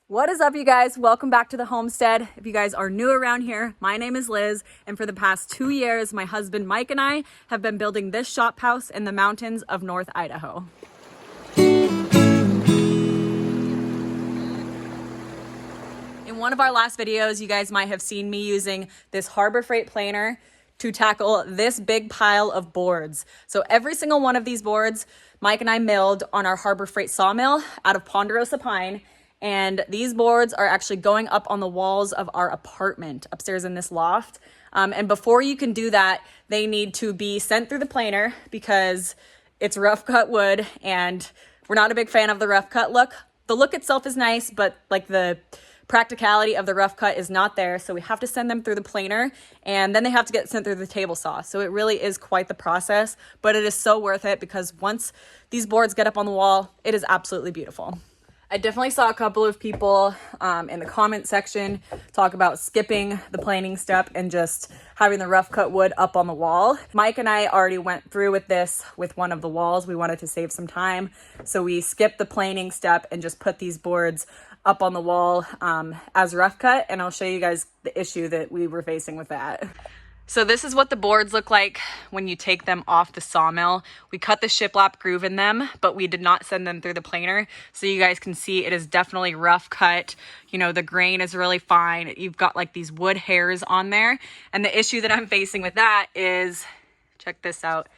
What is up, you guys? Welcome back to the homestead. If you guys are new around here, my name is Liz, and for the past 2 years, my husband Mike and I have been building this shop house in the mountains of North Idaho. In one of our last videos, you guys might have seen me using this Harbor Freight planer to tackle this big pile of boards. So every single one of these boards, Mike and I milled on our Harbor Freight sawmill out of ponderosa pine. And these boards are actually going up on the walls of our apartment upstairs in this loft. And before you can do that, they need to be sent through the planer because it's rough cut wood and we're not a big fan of the rough cut look. The look itself is nice, but like the practicality of the rough cut is not there. So we have to send them through the planer and then they have to get sent through the table saw. So it really is quite the process, but it is so worth it because once these boards get up on the wall, it is absolutely beautiful. I definitely saw a couple of people in the comment section talk about skipping the planing step and just having the rough cut wood up on the wall. Mike and I already went through with this with one of the walls. We wanted to save some time. So we skipped the planing step and just put these boards up on the wall as rough cut. And I'll show you guys the issue that we were facing with that. So this is what the boards look like when you take them off the sawmill. We cut the shiplap groove in them, but we did not send them through the planer. So you guys can see it is definitely rough cut. You know, the grain is really fine. You've got like these wood hairs on there. And the issue that I'm facing with that is, check this out.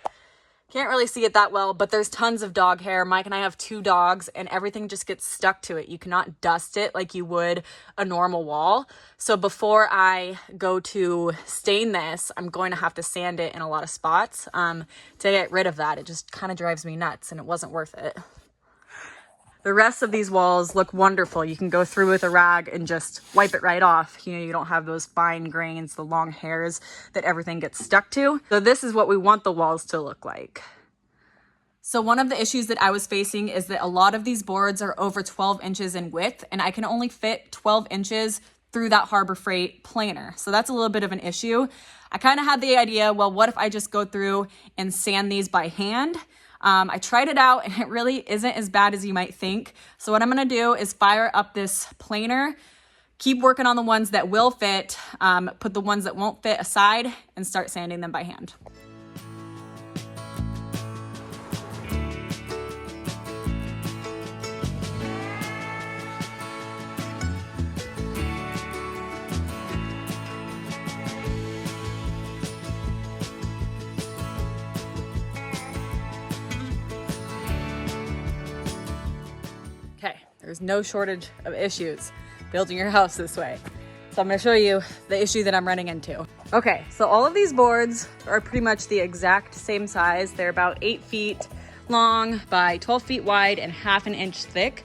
Can't really see it that well, but there's tons of dog hair. Mike and I have 2 dogs and everything just gets stuck to it. You cannot dust it like you would a normal wall. So before I go to stain this, I'm going to have to sand it in a lot of spots to get rid of that. It just kind of drives me nuts and it wasn't worth it. The rest of these walls look wonderful. You can go through with a rag and just wipe it right off. You know, you don't have those fine grains, the long hairs that everything gets stuck to. So this is what we want the walls to look like. So one of the issues that I was facing is that a lot of these boards are over 12 inches in width and I can only fit 12 inches through that Harbor Freight planer. So that's a little bit of an issue. I kind of had the idea, well, what if I just go through and sand these by hand? I tried it out and it really isn't as bad as you might think. So what I'm going to do is fire up this planer, keep working on the ones that will fit, put the ones that won't fit aside and start sanding them by hand. Okay, there's no shortage of issues building your house this way. So I'm gonna show you the issue that I'm running into. Okay, so all of these boards are pretty much the exact same size. They're about 8 feet long by 12 feet wide and ½ an inch thick,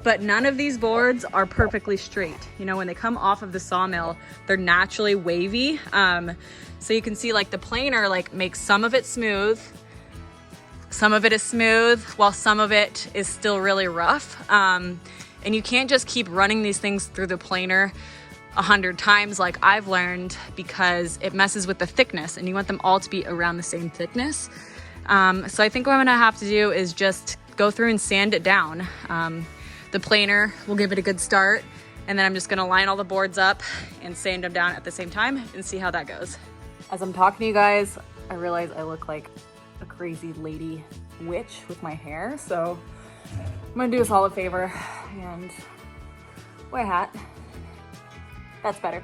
but none of these boards are perfectly straight. You know, when they come off of the sawmill, they're naturally wavy. So you can see like the planer like makes some of it smooth, some of it is smooth, while some of it is still really rough. And you can't just keep running these things through the planer 100 times like I've learned because it messes with the thickness and you want them all to be around the same thickness. So I think what I'm gonna have to do is just go through and sand it down. The planer will give it a good start and then I'm just gonna line all the boards up and sand them down at the same time and see how that goes. As I'm talking to you guys, I realize I look like a crazy lady witch with my hair, so I'm gonna do us all a favor and wear a hat. That's better.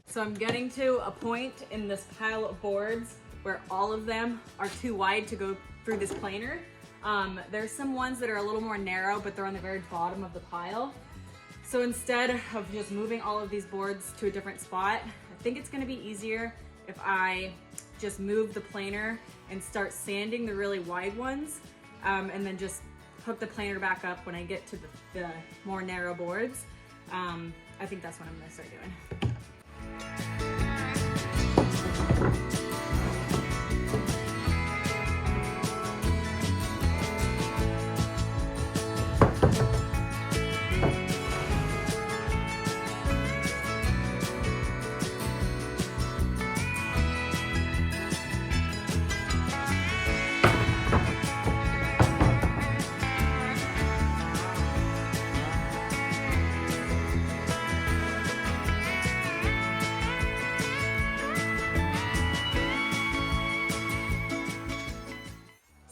So I'm getting to a point in this pile of boards where all of them are too wide to go through this planer. There's some ones that are a little more narrow, but they're on the very bottom of the pile. So instead of just moving all of these boards to a different spot, I think it's gonna be easier if I just move the planer and start sanding the really wide ones, and then just hook the planer back up when I get to the more narrow boards. I think that's what I'm gonna start doing.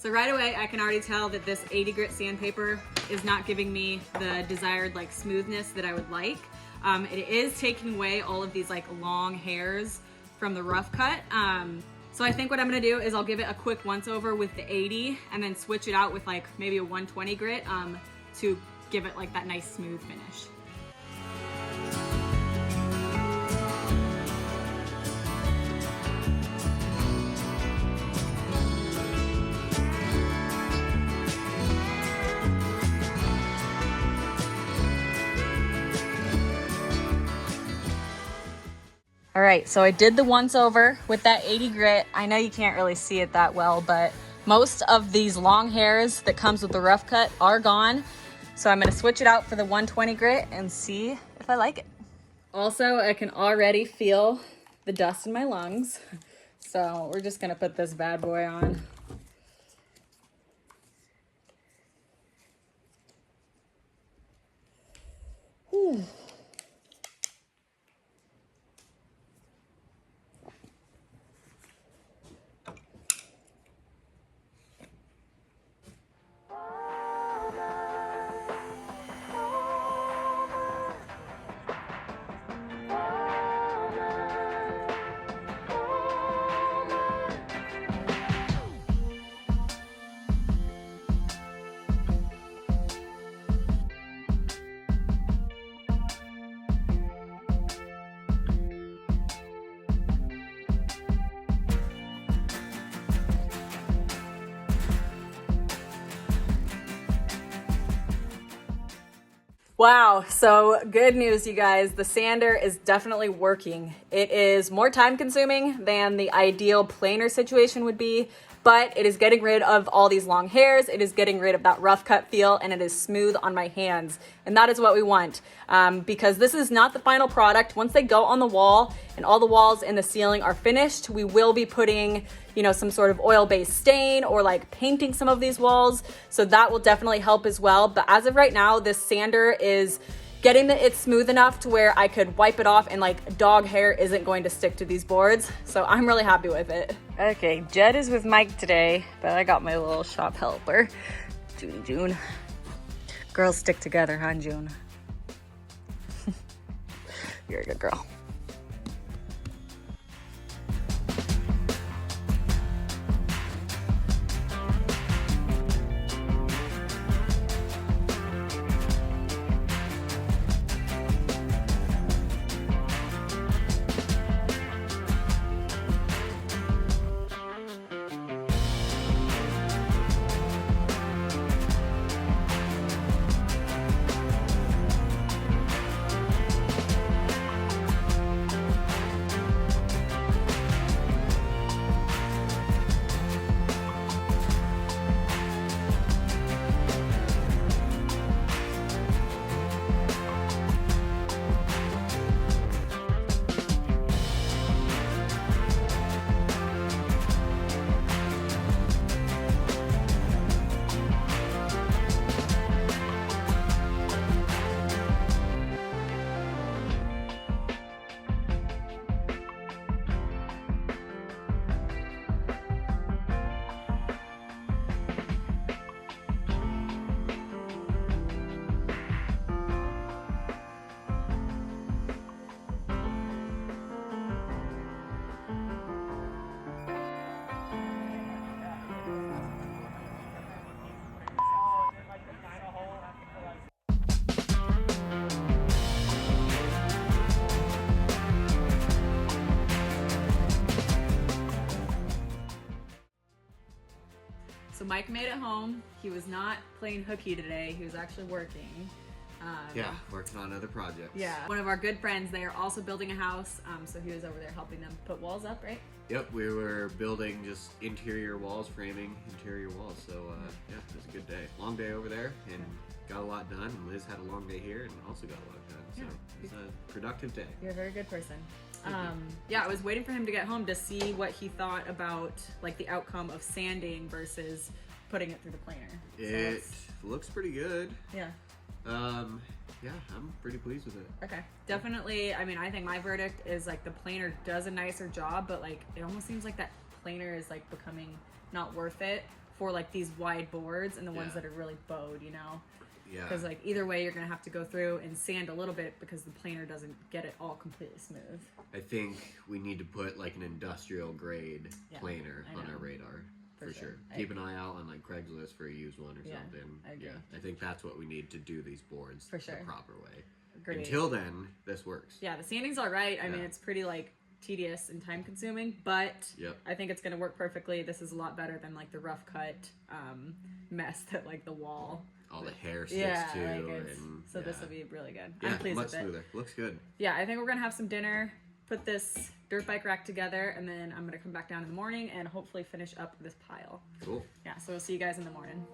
So right away, I can already tell that this 80 grit sandpaper is not giving me the desired like smoothness that I would like. It is taking away all of these like long hairs from the rough cut. So I think what I'm gonna do is I'll give it a quick once over with the 80 and then switch it out with like maybe a 120 grit to give it like that nice smooth finish. All right, so I did the once over with that 80 grit. I know you can't really see it that well, but most of these long hairs that comes with the rough cut are gone. So I'm gonna switch it out for the 120 grit and see if I like it. Also, I can already feel the dust in my lungs. So we're just gonna put this bad boy on. Whew. Wow, so good news, you guys. The sander is definitely working. It is more time consuming than the ideal planer situation would be, but it is getting rid of all these long hairs. It is getting rid of that rough cut feel, and it is smooth on my hands. And that is what we want, because this is not the final product. Once they go on the wall and all the walls and the ceiling are finished, we will be putting, you know, some sort of oil-based stain or like painting some of these walls. So that will definitely help as well. But as of right now, this sander is getting it smooth enough to where I could wipe it off and like dog hair isn't going to stick to these boards. So I'm really happy with it. Okay, Jed is with Mike today, but I got my little shop helper, June. Girls stick together, huh, June? You're a good girl. So Mike made it home. He was not playing hooky today. He was actually working. Yeah, working on other projects. Yeah. One of our good friends, they are also building a house. So he was over there helping them put walls up, right? Yep, we were building just interior walls, framing interior walls. So yeah, it was a good day. Long day over there and got a lot done. And Liz had a long day here and also got a lot done. So it was a productive day. You're a very good person. Yeah, I was waiting for him to get home to see what he thought about like the outcome of sanding versus putting it through the planer. It looks pretty good. Yeah. Yeah, I'm pretty pleased with it. Okay. Definitely, I mean, I think my verdict is like the planer does a nicer job, but like it almost seems like that planer is like becoming not worth it for like these wide boards and the ones Yeah. that are really bowed, you know? Yeah. Because like either way, you're gonna have to go through and sand a little bit because the planer doesn't get it all completely smooth. I think we need to put like an industrial grade Yeah, planer I on know. our radar. For For sure. sure. I Keep an eye out on like Craigslist for a used one or Yeah, something. I agree. Yeah, I think that's what we need to do these boards For sure. the proper way. Agreed. Until then, this works. Yeah, the sanding's all right. I mean, Yeah. it's pretty like tedious and time consuming, but Yep. I think it's gonna work perfectly. This is a lot better than like the rough cut mess that like the wall. All the hair sticks Yeah, to, like it's, and so this yeah. will be really good. Yeah, I'm pleased much with it. smoother. Looks good. Yeah, I think we're gonna have some dinner, put this dirt bike rack together, and then I'm gonna come back down in the morning and hopefully finish up this pile. Cool. Yeah, so we'll see you guys in the morning.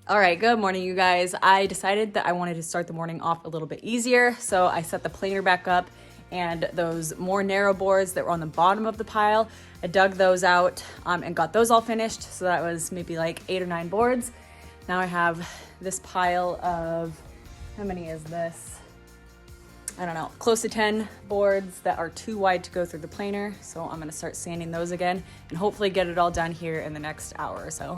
All right, good morning, you guys. I decided that I wanted to start the morning off a little bit easier, so I set the planer back up, and those more narrow boards that were on the bottom of the pile, I dug those out and got those all finished. So that was maybe like 8 or 9 boards. Now I have this pile of, how many is this? I don't know, close to 10 boards that are too wide to go through the planer. So I'm gonna start sanding those again and hopefully get it all done here in the next hour or so.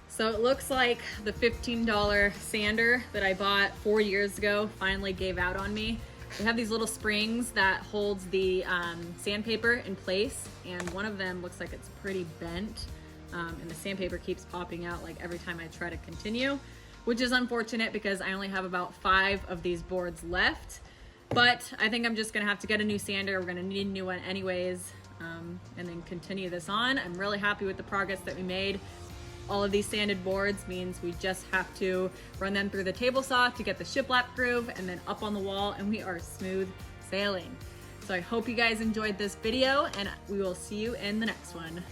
So it looks like the $15 sander that I bought 4 years ago finally gave out on me. They have these little springs that holds the sandpaper in place, and one of them looks like it's pretty bent, and the sandpaper keeps popping out like every time I try to continue, which is unfortunate because I only have about 5 of these boards left. But I think I'm just gonna have to get a new sander. We're gonna need a new one anyways, and then continue this on. I'm really happy with the progress that we made. All of these sanded boards means we just have to run them through the table saw to get the shiplap groove and then up on the wall, and we are smooth sailing. So I hope you guys enjoyed this video, and we will see you in the next one.